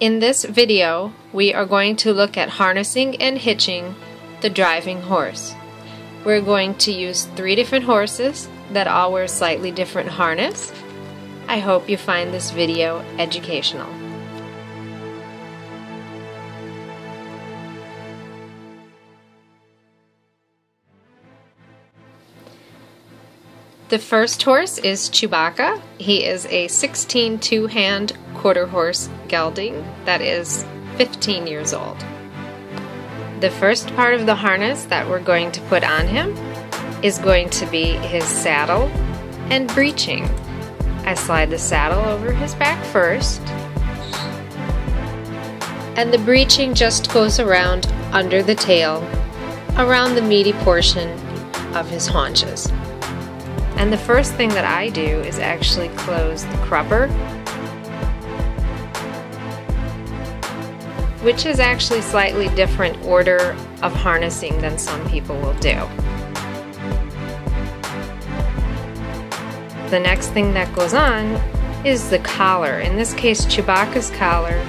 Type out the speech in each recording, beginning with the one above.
In this video, we are going to look at harnessing and hitching the driving horse. We're going to use 3 different horses that all wear slightly different harness. I hope you find this video educational. The first horse is Chewbacca. He is a 16 two-hand quarter horse gelding that is 15 years old. The first part of the harness that we're going to put on him is going to be his saddle and breeching. I slide the saddle over his back first, and the breeching just goes around under the tail, around the meaty portion of his haunches. And the first thing that I do is actually close the crupper, which is actually slightly different order of harnessing than some people will do. The next thing that goes on is the collar. In this case, Chewbacca's collar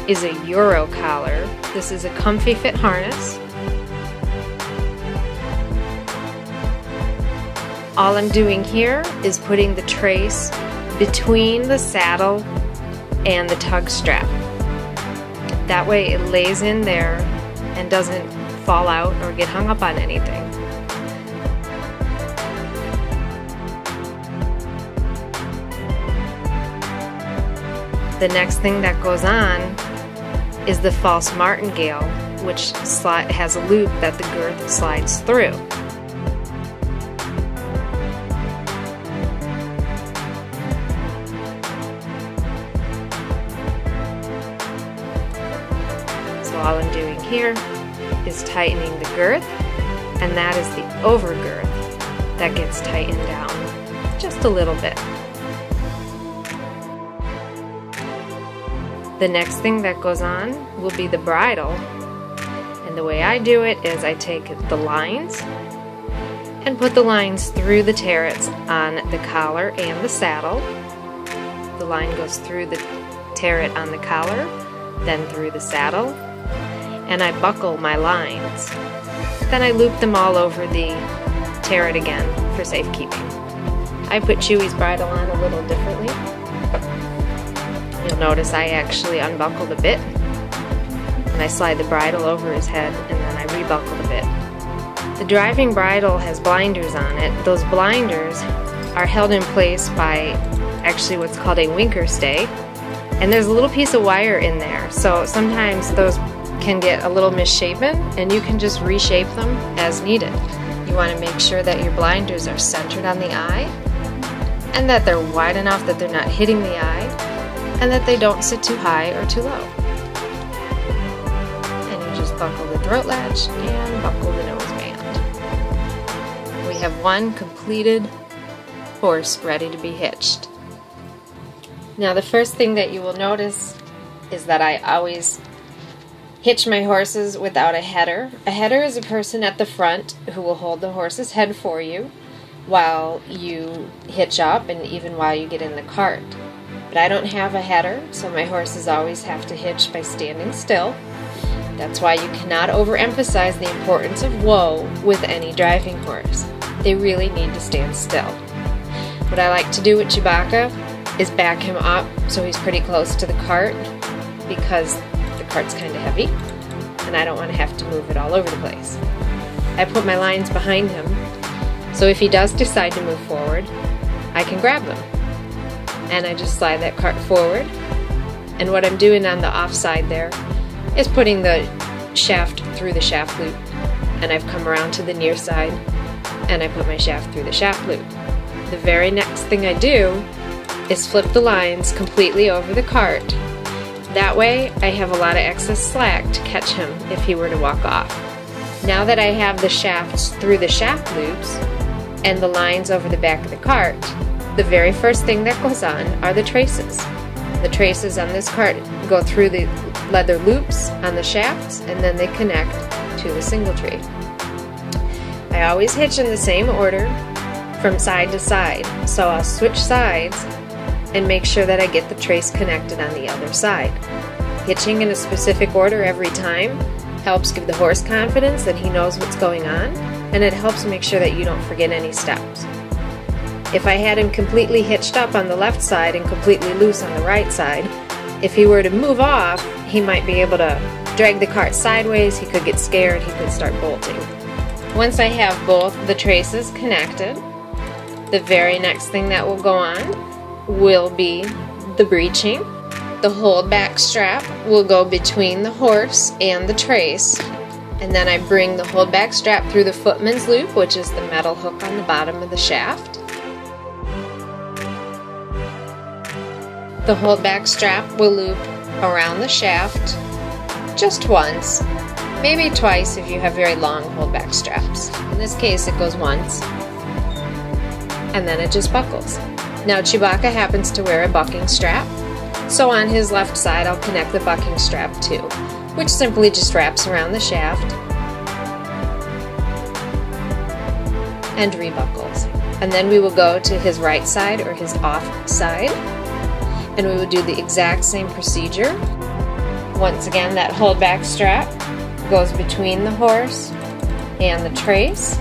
is a Euro collar. This is a comfy fit harness. All I'm doing here is putting the trace between the saddle and the tug strap. That way it lays in there and doesn't fall out or get hung up on anything. The next thing that goes on is the false martingale, which has a loop that the girth slides through. All I'm doing here is tightening the girth, and that is the overgirth that gets tightened down just a little bit. The next thing that goes on will be the bridle, and the way I do it is I take the lines and put the lines through the terrets on the collar and the saddle. The line goes through the terret on the collar, then through the saddle, and I buckle my lines. Then I loop them all over the terret again for safekeeping. I put Chewy's bridle on a little differently. You'll notice I actually unbuckle the bit, and I slide the bridle over his head, and then I rebuckle the bit. The driving bridle has blinders on it. Those blinders are held in place by actually what's called a winker stay, and there's a little piece of wire in there, so sometimes those can get a little misshapen, and you can just reshape them as needed. You want to make sure that your blinders are centered on the eye, and that they're wide enough that they're not hitting the eye, and that they don't sit too high or too low. And you just buckle the throat latch and buckle the nose band. We have one completed horse ready to be hitched. Now the first thing that you will notice is that I always hitch my horses without a header. A header is a person at the front who will hold the horse's head for you while you hitch up and even while you get in the cart. But I don't have a header, so my horses always have to hitch by standing still. That's why you cannot overemphasize the importance of whoa with any driving horse. They really need to stand still. What I like to do with Chewbacca is back him up so he's pretty close to the cart, because cart's kind of heavy, and I don't want to have to move it all over the place. I put my lines behind him, so if he does decide to move forward, I can grab them. And I just slide that cart forward, and what I'm doing on the off side there is putting the shaft through the shaft loop, and I've come around to the near side, and I put my shaft through the shaft loop. The very next thing I do is flip the lines completely over the cart. That way, I have a lot of excess slack to catch him if he were to walk off. Now that I have the shafts through the shaft loops and the lines over the back of the cart, the very first thing that goes on are the traces. The traces on this cart go through the leather loops on the shafts, and then they connect to the singletree. I always hitch in the same order from side to side, so I'll switch sides and make sure that I get the trace connected on the other side. hitching in a specific order every time helps give the horse confidence that he knows what's going on, and it helps make sure that you don't forget any steps. If I had him completely hitched up on the left side and completely loose on the right side, if he were to move off, he might be able to drag the cart sideways, he could get scared, he could start bolting. Once I have both the traces connected, the very next thing that will go on will be the breeching. The holdback strap will go between the horse and the trace, and then I bring the holdback strap through the footman's loop, which is the metal hook on the bottom of the shaft. The holdback strap will loop around the shaft just once, maybe twice if you have very long holdback straps. In this case it goes once, and then it just buckles. Now Chewbacca happens to wear a bucking strap, so on his left side I'll connect the bucking strap too, which simply just wraps around the shaft and rebuckles. And then we will go to his right side or his off side, and we will do the exact same procedure. Once again, that holdback strap goes between the horse and the trace,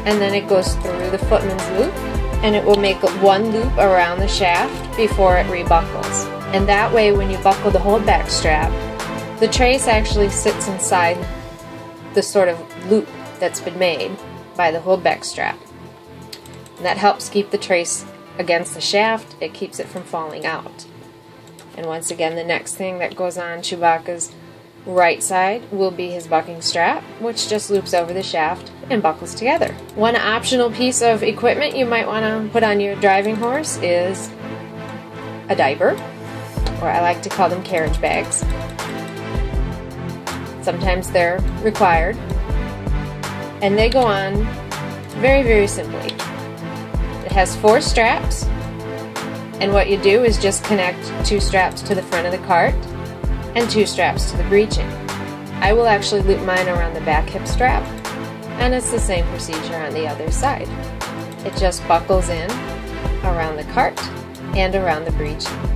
and then it goes through the footman's loop, and it will make one loop around the shaft before it rebuckles. And that way, when you buckle the holdback strap, the trace actually sits inside the sort of loop that's been made by the holdback strap. And that helps keep the trace against the shaft. It keeps it from falling out. And once again, the next thing that goes on Chewbacca's right side will be his bucking strap, which just loops over the shaft and buckles together. One optional piece of equipment you might want to put on your driving horse is a diaper, or I like to call them carriage bags. Sometimes they're required, and they go on very, very simply. It has 4 straps, and what you do is just connect 2 straps to the front of the cart and 2 straps to the breeching. I will actually loop mine around the back hip strap, and it's the same procedure on the other side. It just buckles in around the cart and around the breeching.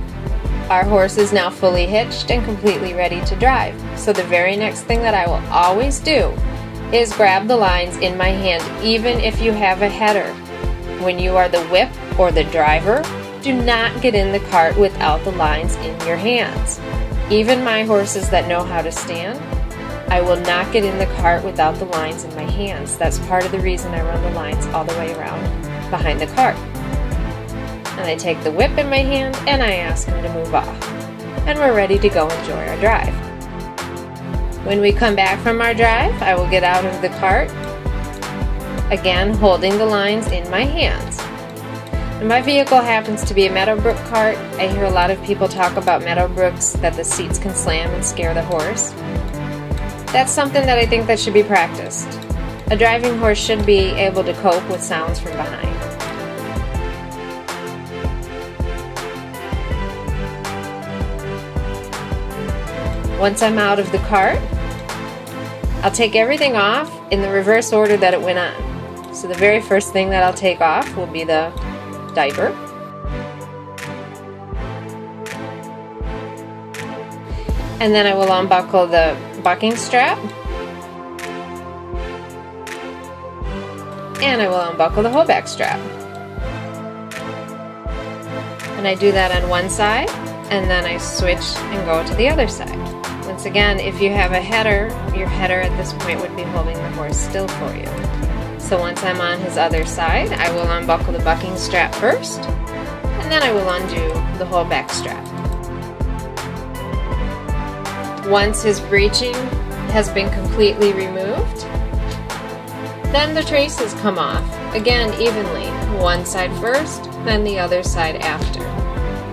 Our horse is now fully hitched and completely ready to drive. So the very next thing that I will always do is grab the lines in my hand, even if you have a header. When you are the whip or the driver, do not get in the cart without the lines in your hands. Even my horses that know how to stand, I will not get in the cart without the lines in my hands. That's part of the reason I run the lines all the way around behind the cart. And I take the whip in my hand and I ask him to move off. And we're ready to go enjoy our drive. When we come back from our drive, I will get out of the cart, again holding the lines in my hands. And my vehicle happens to be a Meadowbrook cart. I hear a lot of people talk about Meadowbrooks, that the seats can slam and scare the horse. That's something that I think that should be practiced. A driving horse should be able to cope with sounds from behind. Once I'm out of the cart, I'll take everything off in the reverse order that it went on. So the very first thing that I'll take off will be the diaper. And then I will unbuckle the bucking strap. And I will unbuckle the holdback strap. And I do that on one side, and then I switch and go to the other side. Once again, if you have a header, your header at this point would be holding the horse still for you. So once I'm on his other side, I will unbuckle the bucking strap first, and then I will undo the holdback strap. Once his breeching has been completely removed, then the traces come off, again evenly, one side first, then the other side after.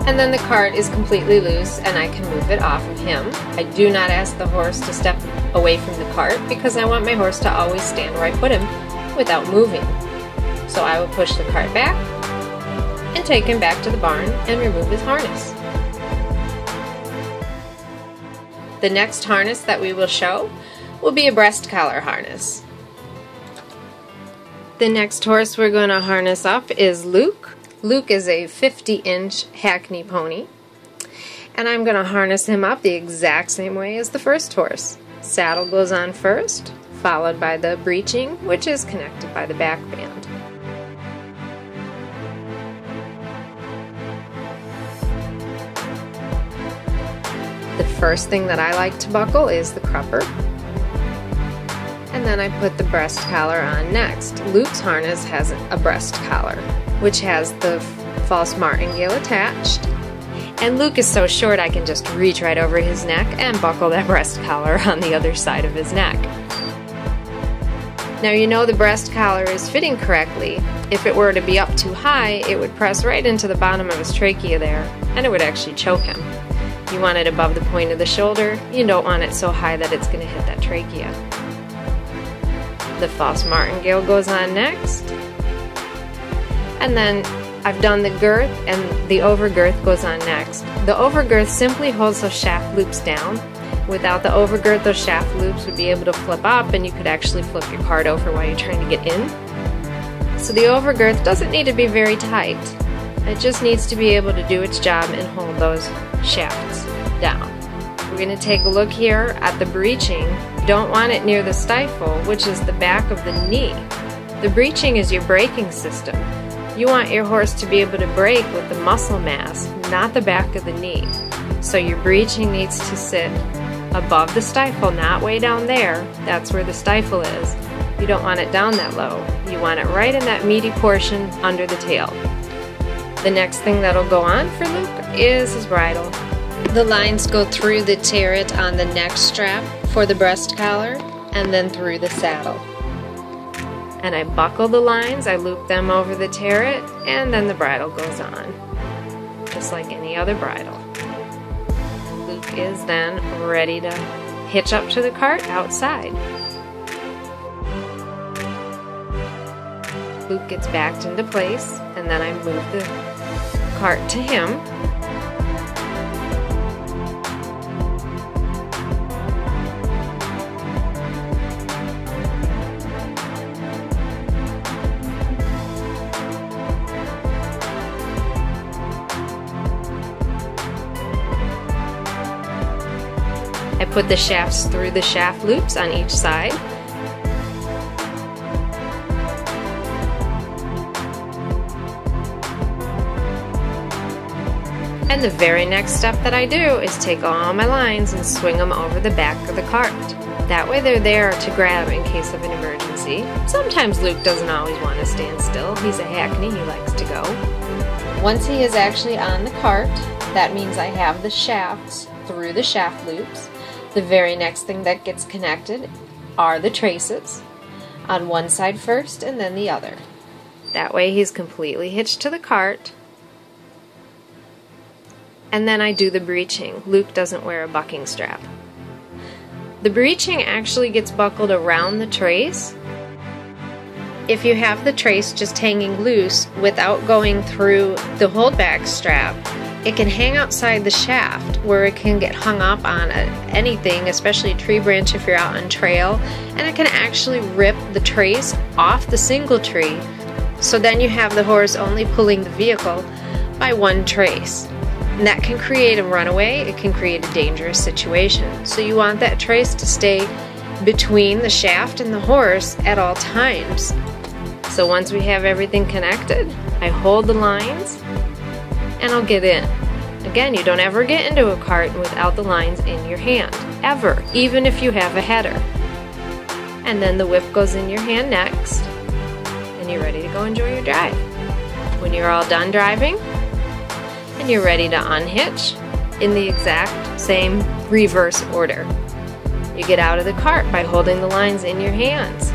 And then the cart is completely loose and I can move it off of him. I do not ask the horse to step away from the cart because I want my horse to always stand where I put him without moving. So I will push the cart back and take him back to the barn and remove his harness. The next harness that we will show will be a breast collar harness. The next horse we're going to harness up is Luke. Luke is a 50-inch Hackney pony, And I'm going to harness him up the exact same way as the first horse. Saddle goes on first, followed by the breeching, which is connected by the back band. The first thing that I like to buckle is the crupper. And then I put the breast collar on next. Luke's harness has a breast collar, which has the false martingale attached. And Luke is so short I can just reach right over his neck and buckle that breast collar on the other side of his neck. Now you know the breast collar is fitting correctly. If it were to be up too high, it would press right into the bottom of his trachea there, and it would actually choke him. You want it above the point of the shoulder. You don't want it so high that it's going to hit that trachea. The false martingale goes on next. And then I've done the girth, and the overgirth goes on next. The overgirth simply holds those shaft loops down. Without the overgirth, those shaft loops would be able to flip up, and you could actually flip your cart over while you're trying to get in. So the overgirth doesn't need to be very tight. It just needs to be able to do its job and hold those shafts down. We're going to take a look here at the breeching. Don't want it near the stifle, which is the back of the knee. The breeching is your braking system. You want your horse to be able to brake with the muscle mass, not the back of the knee. So your breeching needs to sit above the stifle, not way down there. That's where the stifle is. You don't want it down that low. You want it right in that meaty portion under the tail. The next thing that'll go on for Luke is his bridle. The lines go through the terret on the neck strap for the breast collar, and then through the saddle. And I buckle the lines, I loop them over the terret, and then the bridle goes on, just like any other bridle. And Luke is then ready to hitch up to the cart outside. Luke gets backed into place, and then I move the cart to him. I put the shafts through the shaft loops on each side. And the very next step that I do is take all my lines and swing them over the back of the cart. That way they're there to grab in case of an emergency. Sometimes Luke doesn't always want to stand still. He's a hackney, he likes to go. Once he is actually on the cart, that means I have the shafts through the shaft loops. The very next thing that gets connected are the traces, on one side first and then the other. That way he's completely hitched to the cart. And then I do the breeching. Luke doesn't wear a bucking strap. The breeching actually gets buckled around the trace. If you have the trace just hanging loose without going through the holdback strap, it can hang outside the shaft where it can get hung up on anything, especially a tree branch if you're out on trail, and it can actually rip the trace off the single tree. So then you have the horse only pulling the vehicle by one trace. And that can create a runaway, it can create a dangerous situation. So you want that trace to stay between the shaft and the horse at all times. So once we have everything connected, I hold the lines and I'll get in. Again, you don't ever get into a cart without the lines in your hand, ever, even if you have a header. And then the whip goes in your hand next, and you're ready to go enjoy your drive. When you're all done driving, and you're ready to unhitch in the exact same reverse order. You get out of the cart by holding the lines in your hands.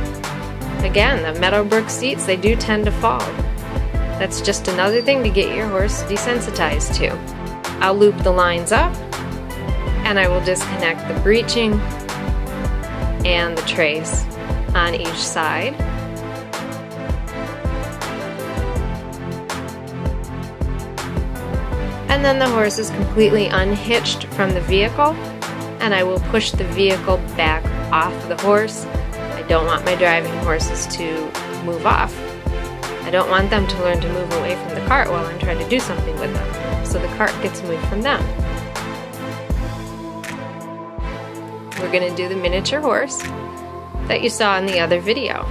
Again, the Meadowbrook seats, they do tend to fall. That's just another thing to get your horse desensitized to. I'll loop the lines up, and I will disconnect the breeching and the trace on each side. And then the horse is completely unhitched from the vehicle, and I will push the vehicle back off the horse. I don't want my driving horses to move off. I don't want them to learn to move away from the cart while I'm trying to do something with them. So the cart gets moved from them. we're going to do the miniature horse that you saw in the other video.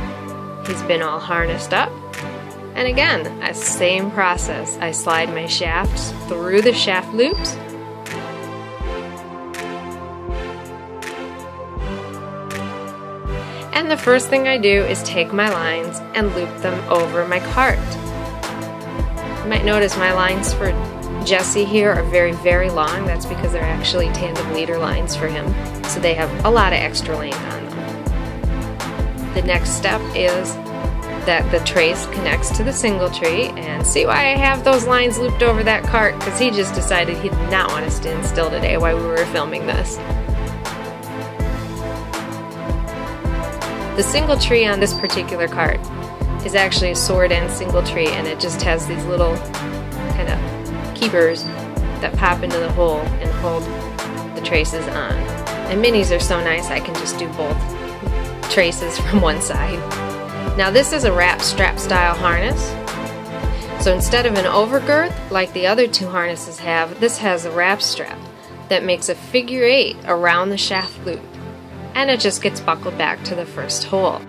He's been all harnessed up. And again, a same process. I slide my shafts through the shaft loops. And the first thing I do is take my lines and loop them over my cart. You might notice my lines for Jesse here are very, very long. That's because they're actually tandem leader lines for him. So they have a lot of extra length on them. The next step is that the trace connects to the single tree, and see why I have those lines looped over that cart? Because he just decided he did not want to stand still today while we were filming this. The single tree on this particular cart is actually a sword end single tree, and it just has these little kind of keepers that pop into the hole and hold the traces on. And minis are so nice I can just do both traces from one side. Now this is a wrap strap style harness. So instead of an overgirth like the other two harnesses have, this has a wrap strap that makes a figure 8 around the shaft loop, and it just gets buckled back to the first hole.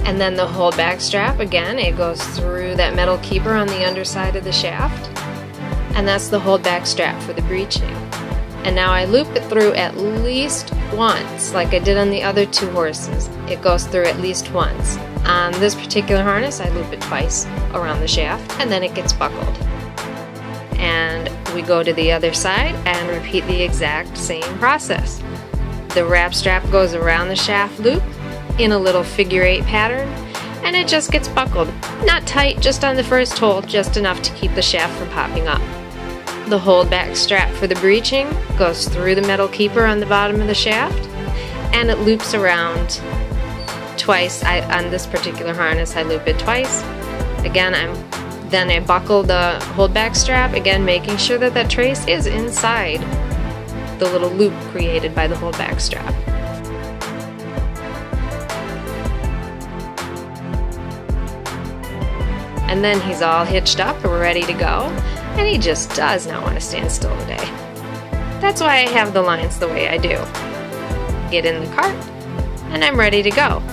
And then the hold back strap, again, it goes through that metal keeper on the underside of the shaft, and that's the hold back strap for the breeching. And now I loop it through at least once, like I did on the other two horses. It goes through at least once. On this particular harness, I loop it twice around the shaft, and then it gets buckled. And we go to the other side and repeat the exact same process. The wrap strap goes around the shaft loop in a little figure 8 pattern, and it just gets buckled. Not tight, just on the first hole, just enough to keep the shaft from popping up. The hold back strap for the breeching goes through the metal keeper on the bottom of the shaft, and it loops around twice. On this particular harness, I loop it twice. Again, then I buckle the hold back strap, again making sure that that trace is inside the little loop created by the hold back strap. And then he's all hitched up and we're ready to go. And he just does not want to stand still today. That's why I have the lines the way I do. Get in the cart, and I'm ready to go.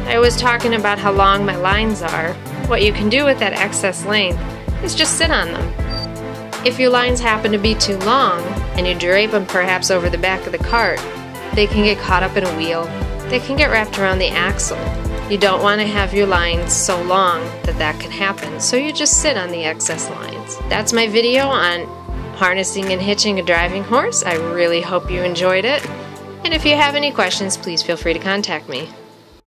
I was talking about how long my lines are. What you can do with that excess length is just sit on them. If your lines happen to be too long, and you drape them perhaps over the back of the cart, they can get caught up in a wheel. They can get wrapped around the axle. You don't want to have your lines so long that that can happen, so you just sit on the excess lines. That's my video on harnessing and hitching a driving horse. I really hope you enjoyed it, and if you have any questions, please feel free to contact me.